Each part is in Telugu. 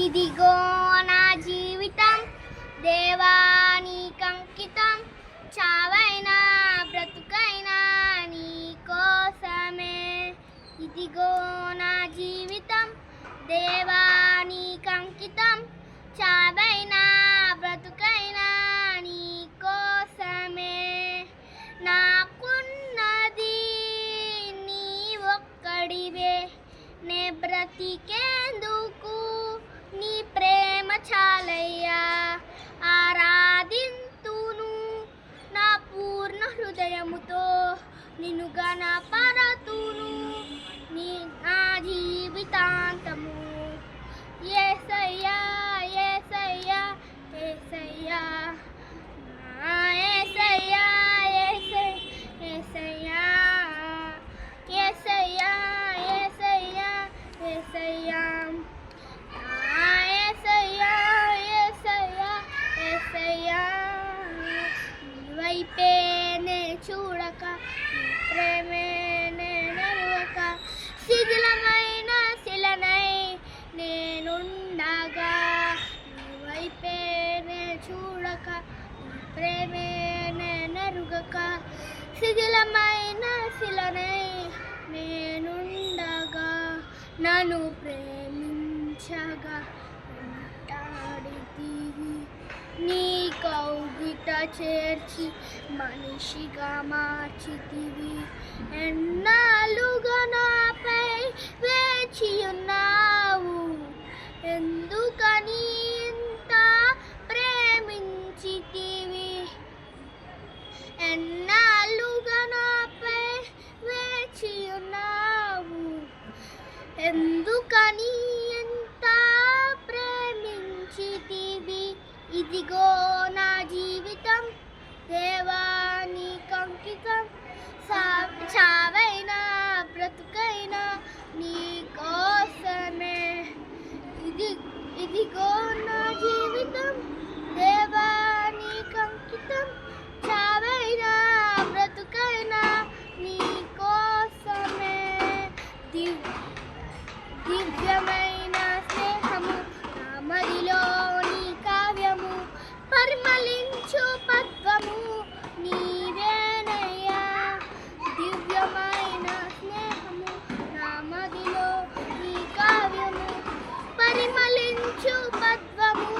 ఇదిగో నా జీవితం దేవానికంకితం, చావైనా బ్రతుకైనా నీ కోసమే. ఇదిగో నా జీవితం దేవానికంకితం, చావైనా బ్రతుకైనా నీ కోసమే. నాకున్నది నీ ఒక్కడివే, నే బ్రతికేందుకు నీ ప్రేమ చాలయ్యా. ఆరాధింతును నా పూర్ణ హృదయముతో, నిన్ను గణపరతును నా జీవితాంతము. యేసయ్యా యేసయ్యా యేసయ్యా నా యేసయ్యా యేసయ్యా యేసయ్యా యేసయ్యా యేసయ్యా నా యేసయ్యా యేసయ్యా యేసయ్యా. నీ వైపే నే చూడక, నీ ప్రేమే నే నరువక, శిథిలమైన శిలనై నేనుండగా. నీ వైపే నే చూడక, నీ ప్రేమే నే నరుగక, శిథిలమైన శిలనై నేనుండగా. నన్ను ప్రేమించగా వెంటాడితివి, నీ కౌగిట చేర్చి మనిషిగా మార్చితివి. ఎన్నాళ్ళుగా నాపై వేచి ఉన్నావు, ఎందుకని ఇంత ప్రేమించితివి. ఎన్నాళ్ళుగా నాపై వేచి ఉన్నావు, ఎందుకని ఎంత ప్రేమించితివి. ఇదిగో నా జీవితం దేవానికంకితం, చావైనా బ్రతుకైనా నీ కోసమే. ఇదిగో నా జీవితం దేవానికంకితం, చావైనా బ్రతుకైనా నీ కోసమే. దివ్యమైన స్నేహము నా మదిలోని కావ్యము, పరిమళించు పద్మము నీవేనయ్యా. దివ్యమైన స్నేహము నా మదిలో నీ కావ్యము, పరిమళించు పద్మము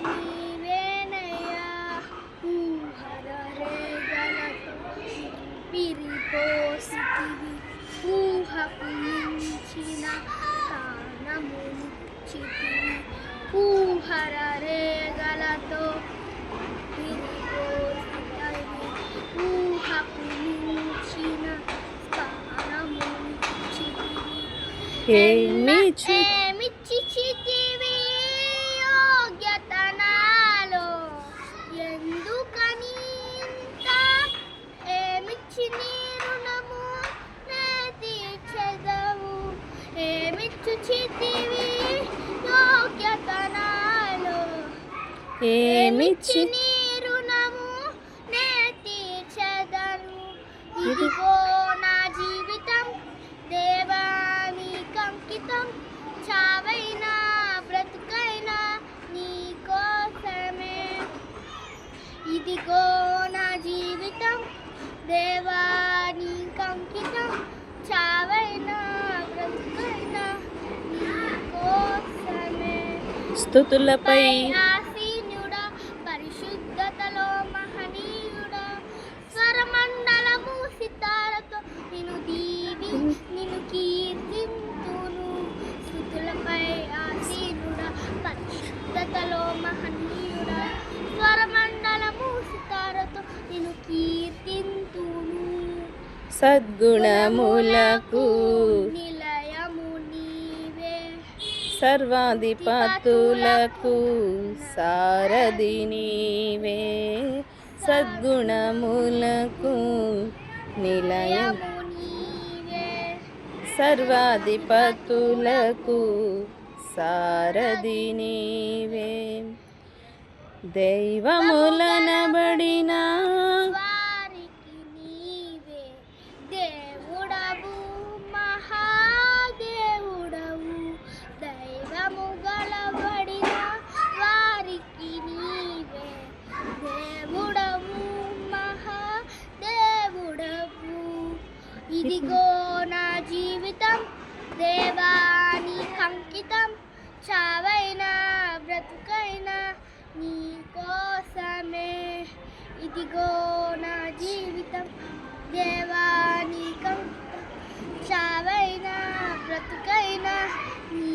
నీవేనయ్యా. ఊహరరేగలతో పిరిపోసితివి, ఊహకు మించిన స్థానమునిచ్చితివి. ఊహరరేగలతో పిరిపోసితివి, ఊహకు మించిన స్థానమునిచ్చితివి. ఏమిచ్చితివి యోగ్యత నాలో, ఎందుకని ఇంత? ఏమిచ్చి నీ రుణము నే తీర్చెదవు. ఏమిచ్చితివి యోగ్యత నాలో, ఏమిచ్చి నీ రుణము నే తీర్చెదను. ఇదిగో నా జీవితం దేవానికంకితం, చావైనా బ్రతుకైనా నీ కోసమే. ఇదిగో నా జీవితం దేవానికంకితం, చావైనా బ్రతుకైనా నీ కోసమే. స్తుతులపై ఆసీనుడా, పరిశుద్ధతలో మహనీయుడా, స్వరమండలము సితారతో నిన్ను కీర్తింతును. స్తుతులపై ఆసీనుడా, పరిశుద్ధతలో మహనీయుడా, స్వరమండలము సితారతో నిన్ను కీర్తింతును. సద్గుణములకు నిలయము నీవే, సర్వాధిపతులకు సారథి నీవే. సద్గుణములకు నిలయం, నీవే సర్వాధిపతులకు సారథి నీవే. దైవములనబడిన వారికి నీవే దేవుడవు, మహాదేవుడవు, దైవము గలవడి ఇదిగో నా జీవితం దేవానికి అంకితం చావైనా బ్రతుకైనా నీ కోసమే ఇదిగో నా జీవితం దేవానికి అంకితం చావైనా బ్రతుకైనా నీ